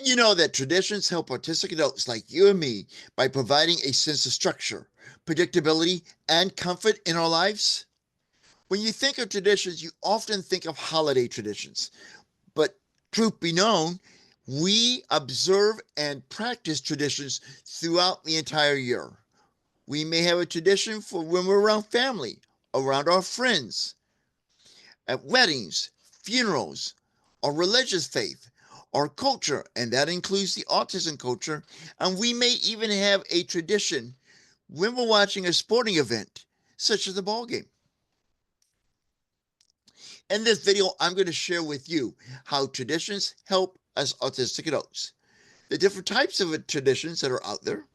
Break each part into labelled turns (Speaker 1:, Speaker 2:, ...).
Speaker 1: Did you know that traditions help autistic adults like you and me by providing a sense of structure, predictability, and comfort in our lives? When you think of traditions, you often think of holiday traditions. But truth be known, we observe and practice traditions throughout the entire year. We may have a tradition for when we're around family, around our friends, at weddings, funerals, our religious faith, our culture, and that includes the autism culture. And we may even have a tradition when we're watching a sporting event, such as a ball game. In this video, I'm going to share with you how traditions help us autistic adults, the different types of traditions that are out there,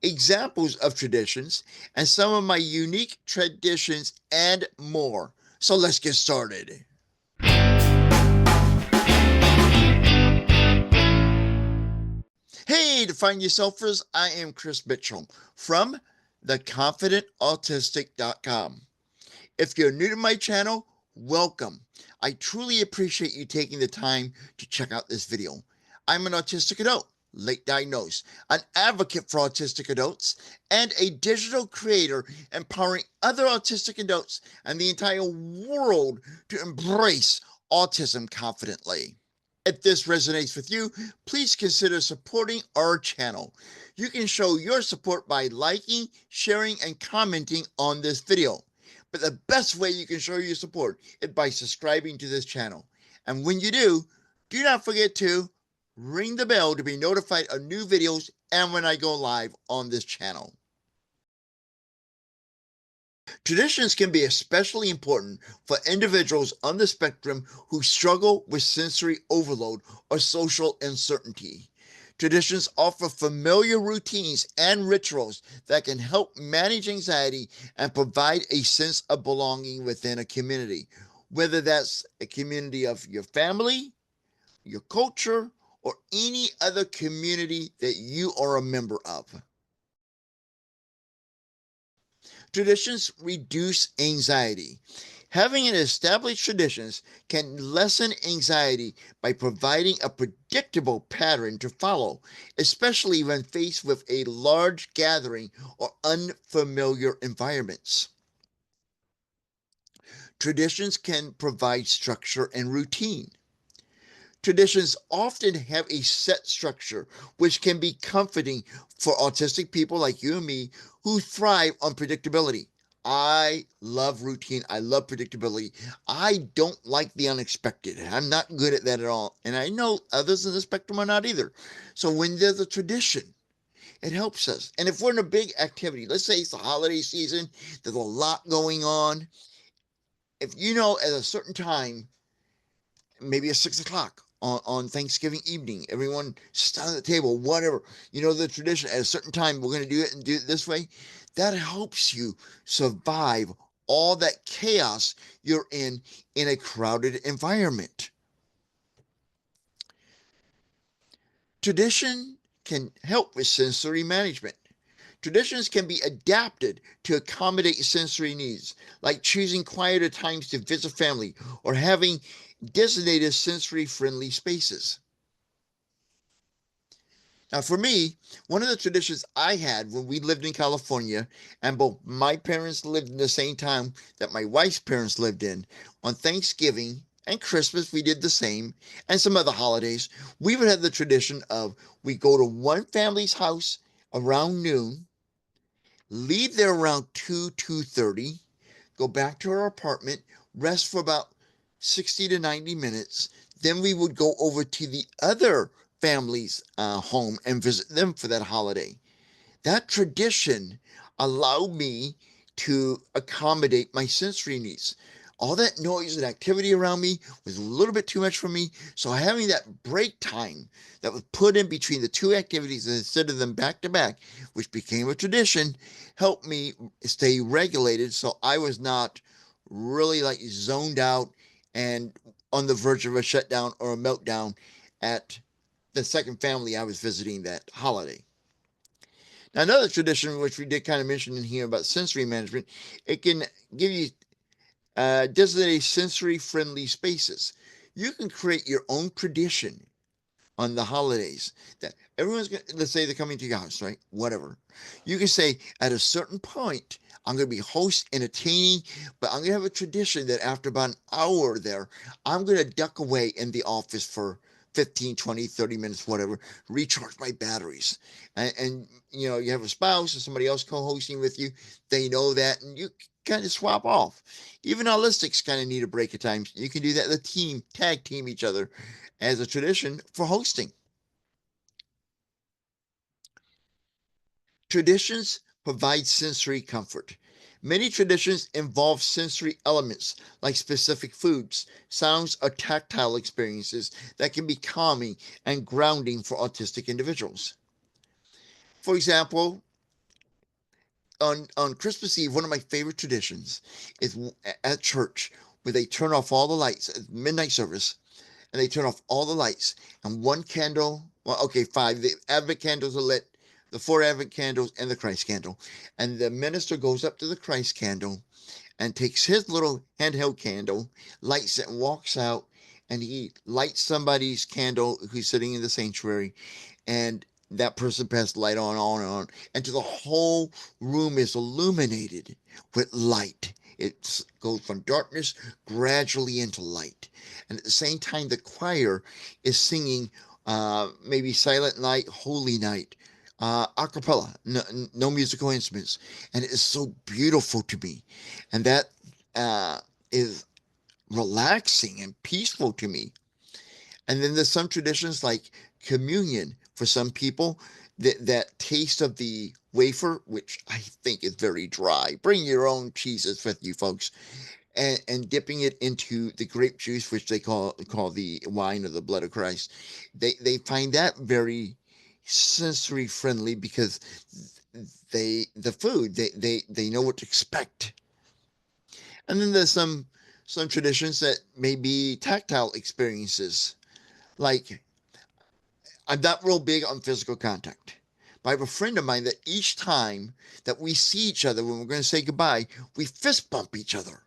Speaker 1: examples of traditions, and some of my unique traditions and more. So let's get started. Hey, Define Yourselfers, I am Chris Mitchell from theconfidentautistic.com. If you're new to my channel, welcome. I truly appreciate you taking the time to check out this video. I'm an autistic adult, late diagnosed, an advocate for autistic adults, and a digital creator empowering other autistic adults and the entire world to embrace autism confidently. If this resonates with you, please consider supporting our channel. You can show your support by liking, sharing, and commenting on this video. But the best way you can show your support is by subscribing to this channel. And when you do not forget to ring the bell to be notified of new videos and when I go live on this channel. Traditions can be especially important for individuals on the spectrum who struggle with sensory overload or social uncertainty. Traditions offer familiar routines and rituals that can help manage anxiety and provide a sense of belonging within a community, whether that's a community of your family, your culture, or any other community that you are a member of. Traditions reduce anxiety. Having an established traditions can lessen anxiety by providing a predictable pattern to follow, especially when faced with a large gathering or unfamiliar environments. Traditions can provide structure and routine. Traditions often have a set structure, which can be comforting for autistic people like you and me who thrive on predictability. I love routine. I love predictability. I don't like the unexpected. I'm not good at that at all. And I know others in the spectrum are not either. So when there's a tradition, it helps us. And if we're in a big activity, let's say it's the holiday season, there's a lot going on. If you know at a certain time, maybe at 6 o'clock on Thanksgiving evening. Everyone sits down at the table, whatever. You know the tradition at a certain time, we're going to do it and do it this way. That helps you survive all that chaos you're in a crowded environment. Tradition can help with sensory management. Traditions can be adapted to accommodate sensory needs, like choosing quieter times to visit family or having designated sensory-friendly spaces. Now, for me, one of the traditions I had when we lived in California, and both my parents lived in the same town that my wife's parents lived in, on Thanksgiving and Christmas, we did the same, and some other holidays, we would have the tradition of we go to one family's house around noon, leave there around 2:30, go back to our apartment, rest for about 60 to 90 minutes. Then we would go over to the other family's home and visit them for that holiday. That tradition allowed me to accommodate my sensory needs. All that noise and activity around me was a little bit too much for me. So having that break time that was put in between the two activities instead of them back to back, which became a tradition, helped me stay regulated so I was not really like zoned out and on the verge of a shutdown or a meltdown at the second family I was visiting that holiday. Now, another tradition, which we did kind of mention in here about sensory management, it can give you designated sensory friendly spaces. You can create your own tradition on the holidays that everyone's going to, let's say they're coming to your house, right? Whatever. You can say at a certain point, I'm going to be host entertaining, but I'm going to have a tradition that after about an hour there, I'm going to duck away in the office for 15, 20, 30 minutes, whatever, recharge my batteries. And you know, you have a spouse or somebody else co-hosting with you, they know that, and you kind of swap off. Even Aulistics kind of need a break at times. You can do that. The team, tag team each other as a tradition for hosting. Traditions provide sensory comfort. Many traditions involve sensory elements like specific foods, sounds, or tactile experiences that can be calming and grounding for autistic individuals. For example, on Christmas Eve, one of my favorite traditions is at church where they turn off all the lights at midnight service and they turn off all the lights and one candle, well, okay, five, the Advent candles are lit, the four Advent candles and the Christ candle. And the minister goes up to the Christ candle and takes his little handheld candle, lights it, and walks out, and he lights somebody's candle who's sitting in the sanctuary, and that person passes the light and on, until the whole room is illuminated with light. It goes from darkness gradually into light. And at the same time, the choir is singing maybe Silent Night, Holy Night, a cappella, no, no musical instruments. And it is so beautiful to me. And that uh, is relaxing and peaceful to me. And then there's some traditions like communion for some people, that taste of the wafer, which I think is very dry. Bring your own cheeses with you, folks, and dipping it into the grape juice, which they call the wine of the blood of Christ. They find that very sensory friendly because the food they know what to expect. And then there's some traditions that may be tactile experiences, like I'm not real big on physical contact. But I have a friend of mine that each time that we see each other when we're going to say goodbye, we fist bump each other.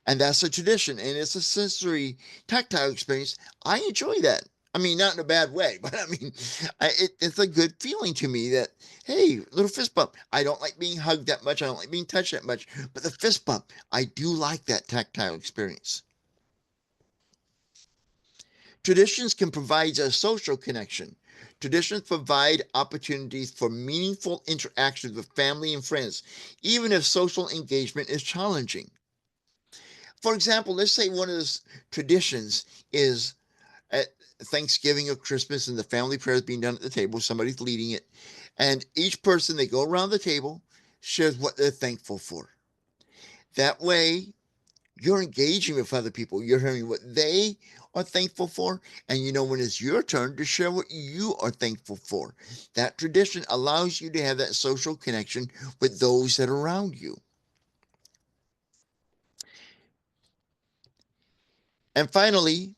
Speaker 1: And that's a tradition. And it's a sensory, tactile experience. I enjoy that. I mean, not in a bad way, but I mean, it's a good feeling to me that, hey, little fist bump. I don't like being hugged that much. I don't like being touched that much. But the fist bump, I do like that tactile experience. Traditions can provide a social connection. Traditions provide opportunities for meaningful interactions with family and friends, even if social engagement is challenging. For example, let's say one of those traditions is at Thanksgiving or Christmas and the family prayer is being done at the table, somebody's leading it, and each person, they go around the table, shares what they're thankful for. That way, you're engaging with other people. You're hearing what they are thankful for, and you know when it's your turn to share what you are thankful for. That tradition allows you to have that social connection with those that are around you. And finally,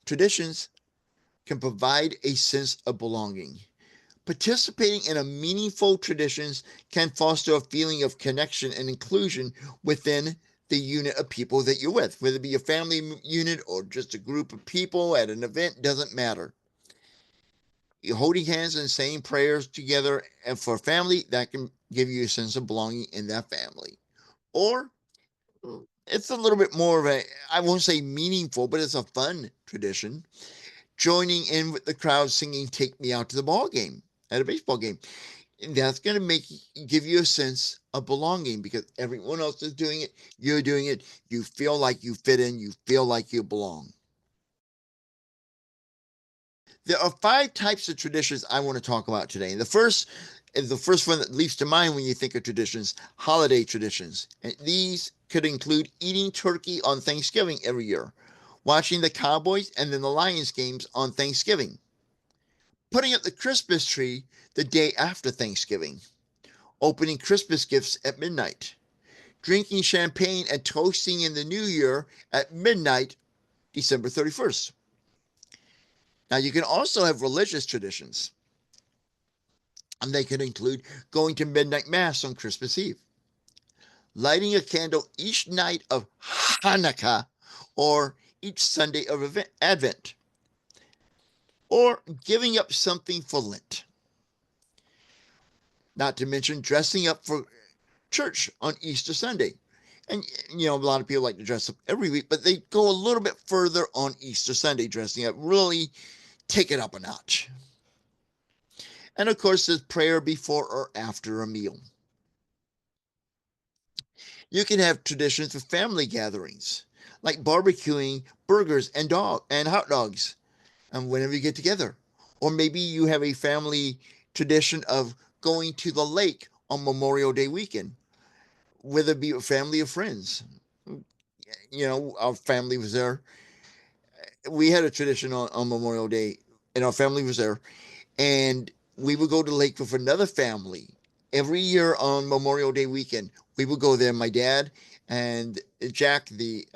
Speaker 1: traditions can provide a sense of belonging. Participating in a meaningful traditions can foster a feeling of connection and inclusion within the unit of people that you're with, whether it be a family unit or just a group of people at an event, doesn't matter. You're holding hands and saying prayers together, and for family, that can give you a sense of belonging in that family. Or it's a little bit more of a, I won't say meaningful, but it's a fun tradition. Joining in with the crowd singing "Take Me Out to the Ball Game" at a baseball game. And that's going to give you a sense of belonging because everyone else is doing it, you're doing it, you feel like you fit in, you feel like you belong. There are five types of traditions I want to talk about today. And the first one that leaps to mind when you think of traditions, holiday traditions. And these could include eating turkey on Thanksgiving every year, watching the Cowboys and then the Lions games on Thanksgiving, putting up the Christmas tree the day after Thanksgiving, opening Christmas gifts at midnight, drinking champagne and toasting in the new year at midnight, December 31st. Now, you can also have religious traditions, and they could include going to midnight mass on Christmas Eve, lighting a candle each night of Hanukkah or each Sunday of Advent, or giving up something for Lent. Not to mention dressing up for church on Easter Sunday. And a lot of people like to dress up every week, but they go a little bit further on Easter Sunday dressing up, really take it up a notch. And of course, there's prayer before or after a meal. You can have traditions with family gatherings, like barbecuing burgers and hot dogs, whenever you get together. Or maybe you have a family tradition of going to the lake on Memorial Day weekend, whether it be a family or friends. Our family was there. We had a tradition on Memorial Day, and our family was there, and we would go to the lake with another family every year on Memorial Day weekend. We would go there. My dad and Jack, the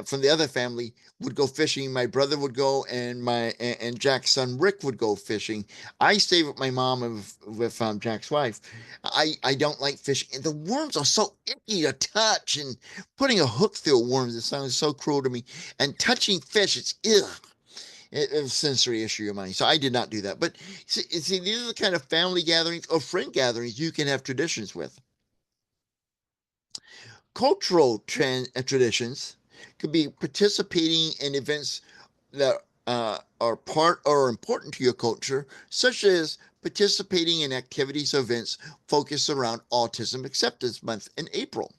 Speaker 1: from the other family, would go fishing. My brother would go, and and Jack's son Rick would go fishing. I stayed with my mom and with Jack's wife. I don't like fishing, and the worms are so icky to touch. And putting a hook through a worm, it sounds so cruel to me. And touching fish, it's ugh. It's a sensory issue of mine, so I did not do that. But see, these are the kind of family gatherings or friend gatherings you can have traditions with. Cultural traditions could be participating in events that are part or important to your culture, such as participating in activities or events focused around Autism Acceptance Month in April.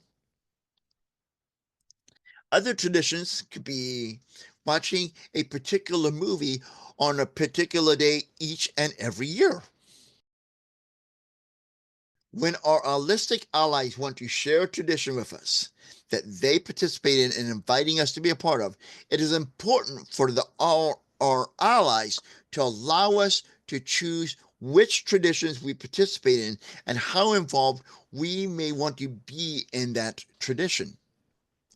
Speaker 1: Other traditions could be watching a particular movie on a particular day each and every year. When our Autistic allies want to share a tradition with us that they participate in and inviting us to be a part of, it is important for our allies to allow us to choose which traditions we participate in and how involved we may want to be in that tradition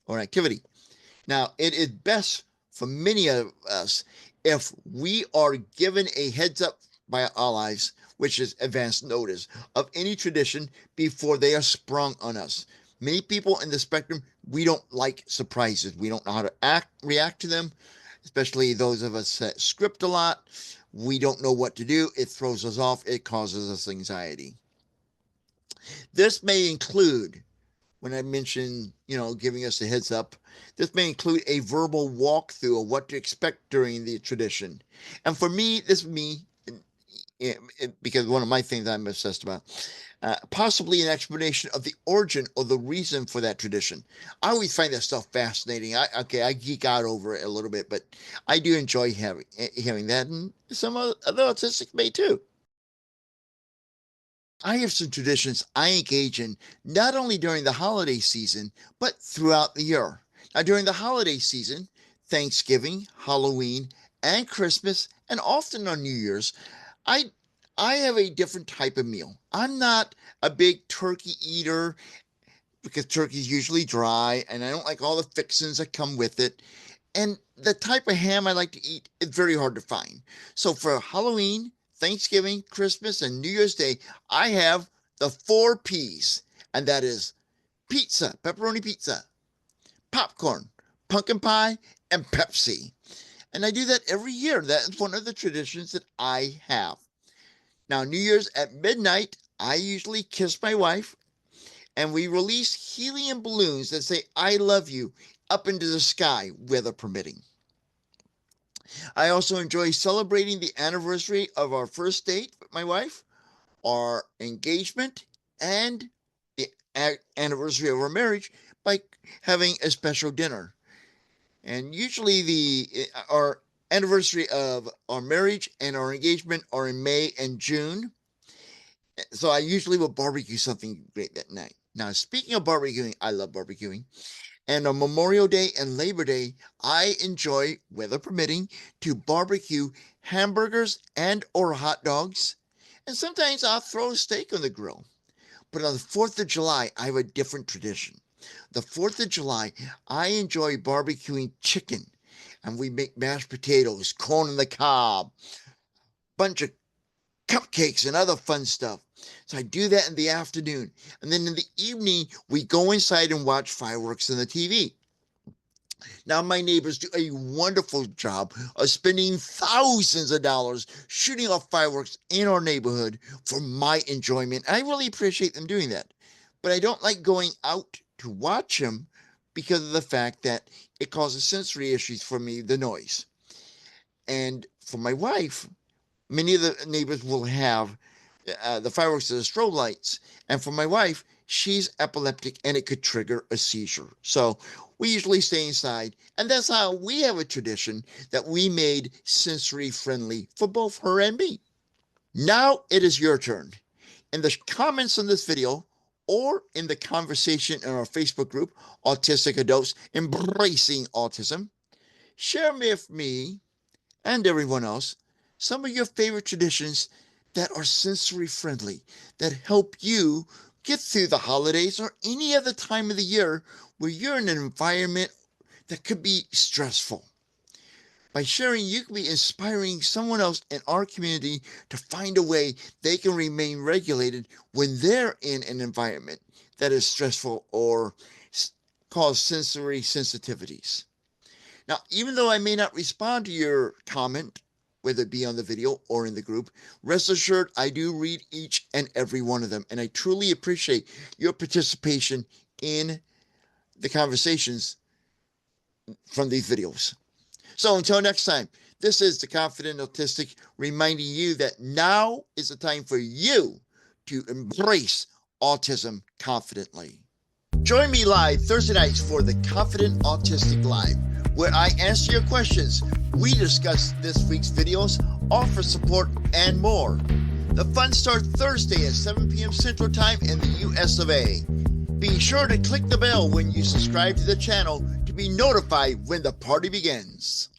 Speaker 1: or activity. Now, it is best for many of us if we are given a heads up by our allies, which is advance notice, of any tradition before they are sprung on us. Many people in the spectrum, we don't like surprises. We don't know how to react to them, especially those of us that script a lot. We don't know what to do. It throws us off. It causes us anxiety. This may include, when I mention, giving us a heads up, this may include a verbal walkthrough of what to expect during the tradition. And for me, this me, because one of my things I'm obsessed about, possibly an explanation of the origin or the reason for that tradition. I always find that stuff fascinating. I geek out over it a little bit, but I do enjoy hearing that, and some other autistics may too. I have some traditions I engage in not only during the holiday season, but throughout the year. Now, during the holiday season, Thanksgiving, Halloween, and Christmas, and often on New Year's, I I have a different type of meal. I'm not a big turkey eater because turkey is usually dry, and I don't like all the fixings that come with it. And the type of ham I like to eat is very hard to find. So for Halloween, Thanksgiving, Christmas, and New Year's Day, I have the 4 P's, and that is pizza, pepperoni pizza, popcorn, pumpkin pie, and Pepsi. And I do that every year. That is one of the traditions that I have. Now, New Year's at midnight, I usually kiss my wife, and we release helium balloons that say, I love you, up into the sky, weather permitting. I also enjoy celebrating the anniversary of our first date with my wife, our engagement, and the anniversary of our marriage by having a special dinner. And usually our anniversary of our marriage and our engagement are in May and June. So I usually will barbecue something great that night. Now, speaking of barbecuing, I love barbecuing. And on Memorial Day and Labor Day, I enjoy, weather permitting, to barbecue hamburgers and or hot dogs. And sometimes I'll throw a steak on the grill. But on the 4th of July, I have a different tradition. The 4th of July, I enjoy barbecuing chicken. And we make mashed potatoes, corn on the cob, bunch of cupcakes and other fun stuff. So I do that in the afternoon. And then in the evening, we go inside and watch fireworks on the TV. Now, my neighbors do a wonderful job of spending thousands of dollars shooting off fireworks in our neighborhood for my enjoyment. I really appreciate them doing that. But I don't like going out to watch them because of the fact that it causes sensory issues for me, the noise. And for my wife, many of the neighbors will have the fireworks as strobe lights. And for my wife, she's epileptic and it could trigger a seizure. So we usually stay inside. And that's how we have a tradition that we made sensory friendly for both her and me. Now it is your turn. In the comments on this video or in the conversation in our Facebook group, Autistic Adults Embracing Autism, share with me and everyone else some of your favorite traditions that are sensory friendly, that help you get through the holidays or any other time of the year where you're in an environment that could be stressful. By sharing, you can be inspiring someone else in our community to find a way they can remain regulated when they're in an environment that is stressful or cause sensory sensitivities. Now, even though I may not respond to your comment, whether it be on the video or in the group, rest assured I do read each and every one of them, and I truly appreciate your participation in the conversations from these videos. So until next time, this is the Confident Autistic reminding you that now is the time for you to embrace autism confidently. Join me live Thursday nights for the Confident Autistic Live, where I answer your questions, we discuss this week's videos, offer support, and more. The fun starts Thursday at 7 p.m. Central Time in the US of A. Be sure to click the bell when you subscribe to the channel to be notified when the party begins.